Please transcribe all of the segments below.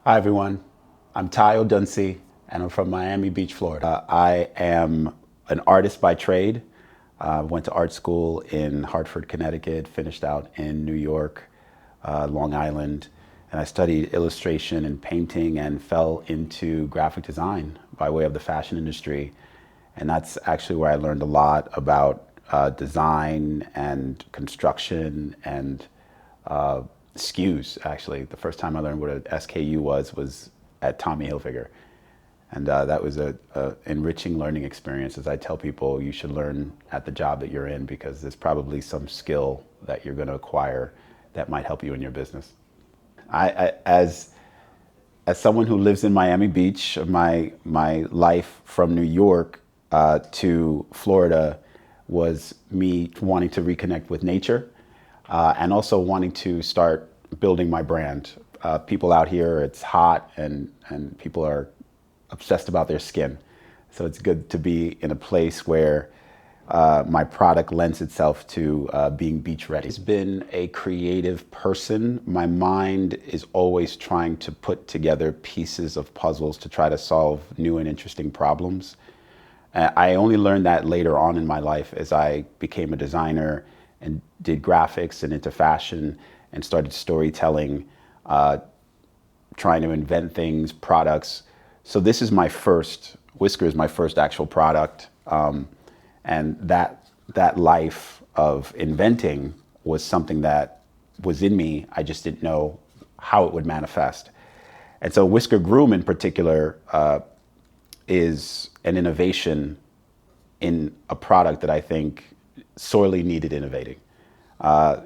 Hi, everyone. I'm Tayo Duncy, and I'm from Miami Beach, Florida. I am an artist by trade. Went to art school in Hartford, Connecticut, finished out in New York, Long Island, and I studied illustration and painting and fell into graphic design by way of the fashion industry. And that's actually where I learned a lot about design and construction and SKUs. Actually, the first time I learned what an SKU was at Tommy Hilfiger, and that was a enriching learning experience. As I tell people, you should learn at the job that you're in because there's probably some skill that you're going to acquire that might help you in your business. As someone who lives in Miami Beach, my life from New York to Florida was me wanting to reconnect with nature and also wanting to start building my brand. People out here, it's hot and people are obsessed about their skin. So it's good to be in a place where my product lends itself to being beach ready. It's been a creative person. My mind is always trying to put together pieces of puzzles to try to solve new and interesting problems. I only learned that later on in my life as I became a designer and did graphics and into fashion and started storytelling, trying to invent things, products. So this is my first, Wizker is my first actual product. And that life of inventing was something that was in me. I just didn't know how it would manifest. And so Whisker Groom in particular is an innovation in a product that I think sorely needed innovating.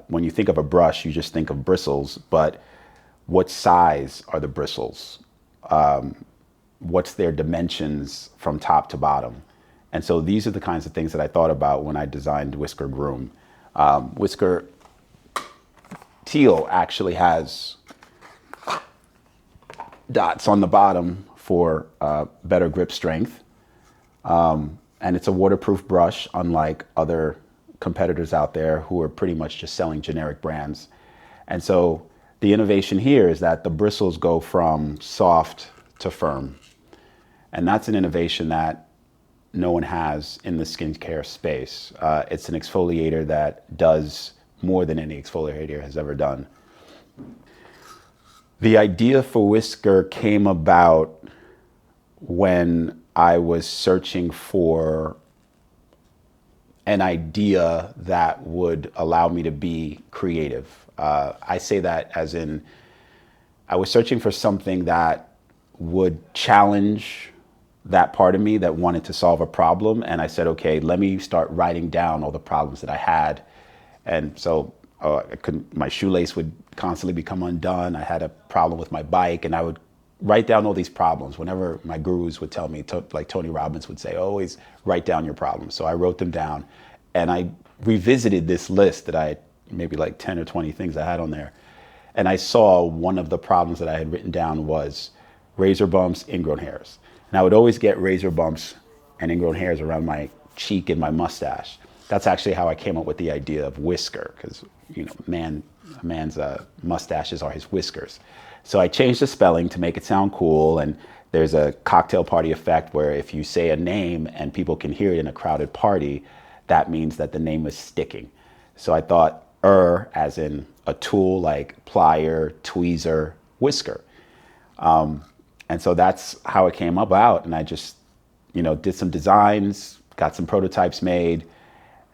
When you think of a brush, you just think of bristles, but what size are the bristles? What's their dimensions from top to bottom? And so these are the kinds of things that I thought about when I designed Whisker Groom. Whisker Teal actually has dots on the bottom for better grip strength. And it's a waterproof brush, unlike other competitors out there who are pretty much just selling generic brands. And so the innovation here is that the bristles go from soft to firm. And that's an innovation that no one has in the skincare space. It's an exfoliator that does more than any exfoliator has ever done. The idea for Whisker came about when I was searching for an idea that would allow me to be creative. I say that as in, I was searching for something that would challenge that part of me that wanted to solve a problem. And I said, okay, let me start writing down all the problems that I had. And so my shoelace would constantly become undone. I had a problem with my bike, and I would write down all these problems. Whenever my gurus would tell me, like Tony Robbins would say, always write down your problems. So I wrote them down, and I revisited this list that I maybe like 10 or 20 things I had on there. And I saw one of the problems that I had written down was razor bumps, ingrown hairs. And I would always get razor bumps and ingrown hairs around my cheek and my mustache. That's actually how I came up with the idea of Whisker, because a man's mustaches are his whiskers. So I changed the spelling to make it sound cool, and there's a cocktail party effect where if you say a name and people can hear it in a crowded party, that means that the name is sticking. So I thought as in a tool like plier, tweezer, whisker. And so that's how it came about. And I just, did some designs, got some prototypes made,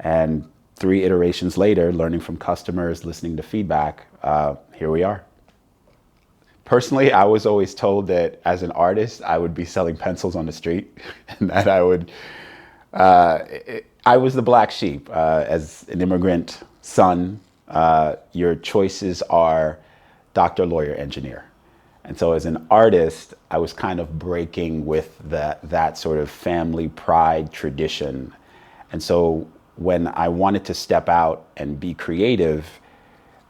and 3 iterations later, learning from customers, listening to feedback, here we are. Personally, I was always told that as an artist, I would be selling pencils on the street, and that I was the black sheep. As an immigrant son, your choices are doctor, lawyer, engineer. And so as an artist, I was kind of breaking with that sort of family pride tradition. And so when I wanted to step out and be creative,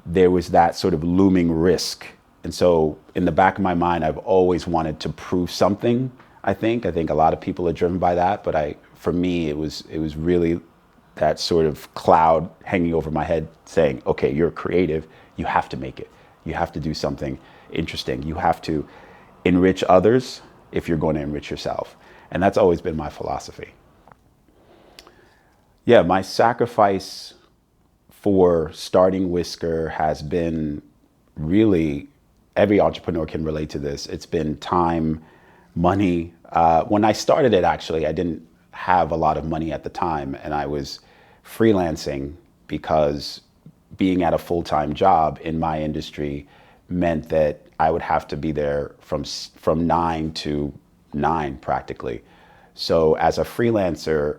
there was that sort of looming risk. And so in the back of my mind, I've always wanted to prove something, I think. I think a lot of people are driven by that, but for me, it was really that sort of cloud hanging over my head saying, okay, you're creative, you have to make it. You have to do something interesting. You have to enrich others if you're going to enrich yourself. And that's always been my philosophy. Yeah, my sacrifice for starting Wizker has been really, every entrepreneur can relate to this. It's been time, money. When I started it, actually, I didn't have a lot of money at the time, and I was freelancing because being at a full-time job in my industry meant that I would have to be there from 9 to 9 practically. So as a freelancer,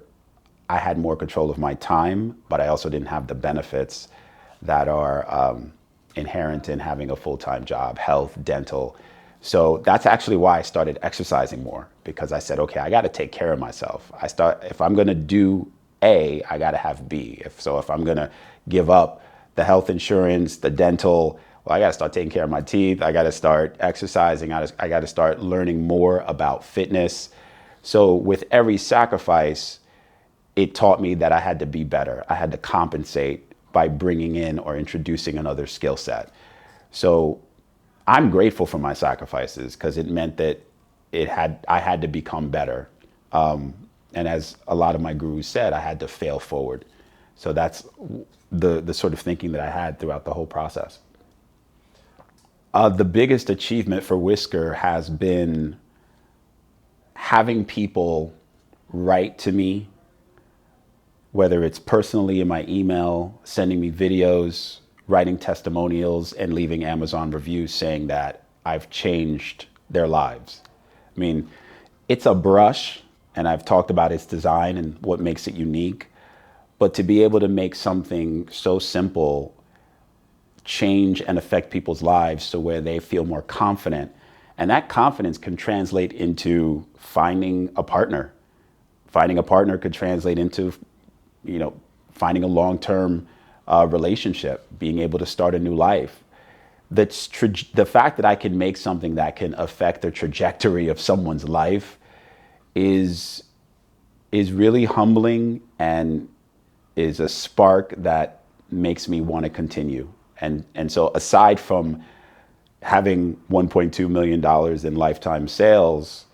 I had more control of my time, but I also didn't have the benefits that are inherent in having a full-time job, health, dental. So that's actually why I started exercising more, because I said, okay, I got to take care of myself. If I'm going to do A, I got to have B. If I'm going to give up the health insurance, the dental, well, I got to start taking care of my teeth. I got to start exercising. I got to start learning more about fitness. So with every sacrifice, it taught me that I had to be better. I had to compensate by bringing in or introducing another skill set. So I'm grateful for my sacrifices because it meant that I had to become better. And as a lot of my gurus said, I had to fail forward. So that's the sort of thinking that I had throughout the whole process. The biggest achievement for Wizker has been having people write to me, whether it's personally in my email, sending me videos, writing testimonials, and leaving Amazon reviews saying that I've changed their lives. I mean, it's a brush, and I've talked about its design and what makes it unique, but to be able to make something so simple change and affect people's lives so where they feel more confident, and that confidence can translate into finding a partner. Finding a partner could translate into finding a long-term relationship, being able to start a new life. The fact that I can make something that can affect the trajectory of someone's life is really humbling and is a spark that makes me want to continue. And so aside from having $1.2 million in lifetime sales,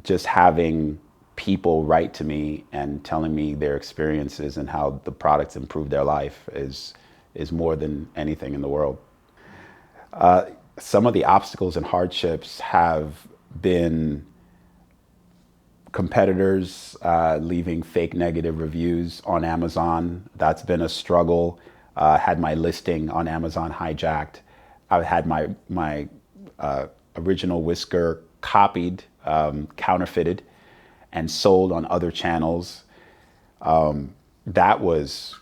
just having people write to me and telling me their experiences and how the products improved their life is more than anything in the world. Some of the obstacles and hardships have been competitors leaving fake negative reviews on Amazon. That's been a struggle. Had my listing on Amazon hijacked. I've had my original Wizker copied, counterfeited, and sold on other channels. That was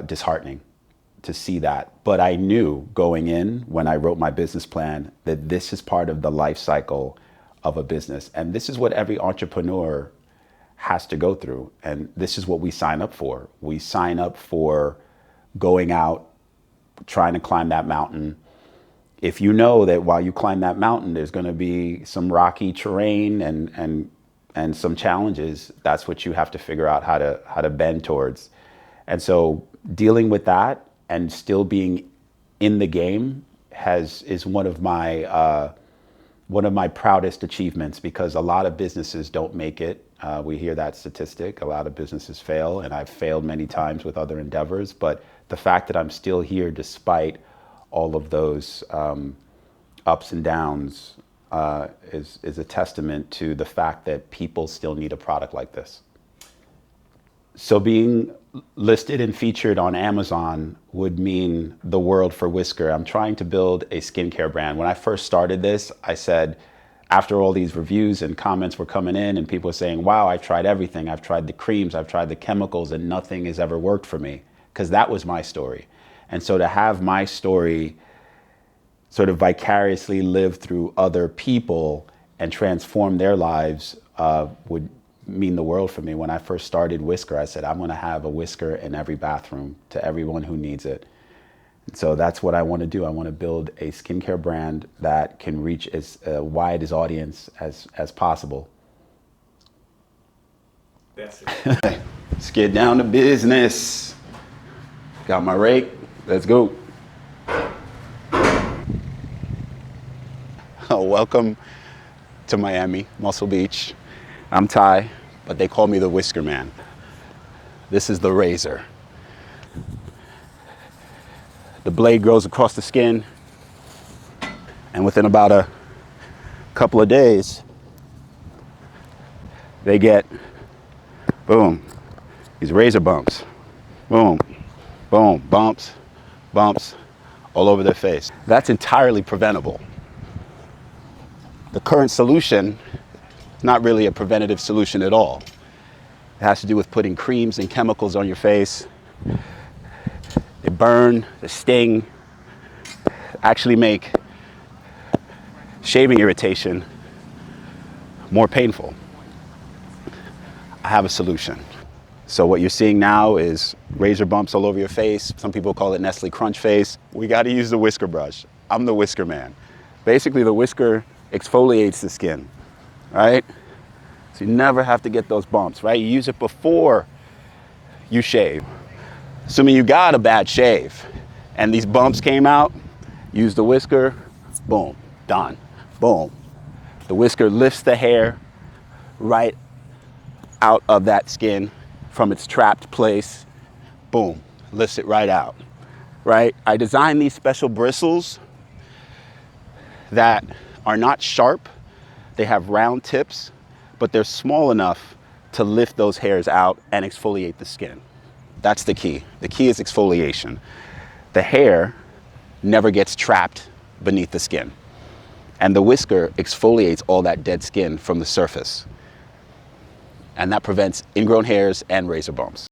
disheartening to see that. But I knew going in when I wrote my business plan that this is part of the life cycle of a business. And this is what every entrepreneur has to go through. And this is what we sign up for. We sign up for going out, trying to climb that mountain. If you know that while you climb that mountain, there's going to be some rocky terrain and some challenges, that's what you have to figure out how to bend towards. And so dealing with that and still being in the game is one of my proudest achievements, because a lot of businesses don't make it. We hear that statistic. A lot of businesses fail, and I've failed many times with other endeavors. But the fact that I'm still here despite all of those ups and downs is a testament to the fact that people still need a product like this. So being listed and featured on Amazon would mean the world for Wizker. I'm trying to build a skincare brand. When I first started this, I said, after all these reviews and comments were coming in and people were saying, wow, I've tried everything. I've tried the creams, I've tried the chemicals, and nothing has ever worked for me, because that was my story. And so to have my story sort of vicariously live through other people and transform their lives would mean the world for me. When I first started Wizker, I said, I'm going to have a Wizker in every bathroom to everyone who needs it. And so that's what I want to do. I want to build a skincare brand that can reach as wide as audience as possible. That's it. Let's get down to business. Got my rake. Let's go. Well, welcome to Miami, Muscle Beach. I'm Ty, but they call me the Whisker Man. This is the razor. The blade goes across the skin, and within about a couple of days, they get, boom, these razor bumps. Boom, boom, bumps, bumps all over their face. That's entirely preventable. The current solution is not really a preventative solution at all. It has to do with putting creams and chemicals on your face. They burn, they sting, actually make shaving irritation more painful. I have a solution. So what you're seeing now is razor bumps all over your face. Some people call it Nestle Crunch face. We got to use the whisker brush. I'm the Whisker Man. Basically, the whisker exfoliates the skin, right? So you never have to get those bumps, right? You use it before you shave. Assuming you got a bad shave and these bumps came out, use the whisker, boom, done, boom. The whisker lifts the hair right out of that skin from its trapped place, boom, lifts it right out, right? I designed these special bristles that are not sharp. They have round tips, but they're small enough to lift those hairs out and exfoliate the skin. That's the key. The key is exfoliation. The hair never gets trapped beneath the skin. And the whisker exfoliates all that dead skin from the surface. And that prevents ingrown hairs and razor bumps.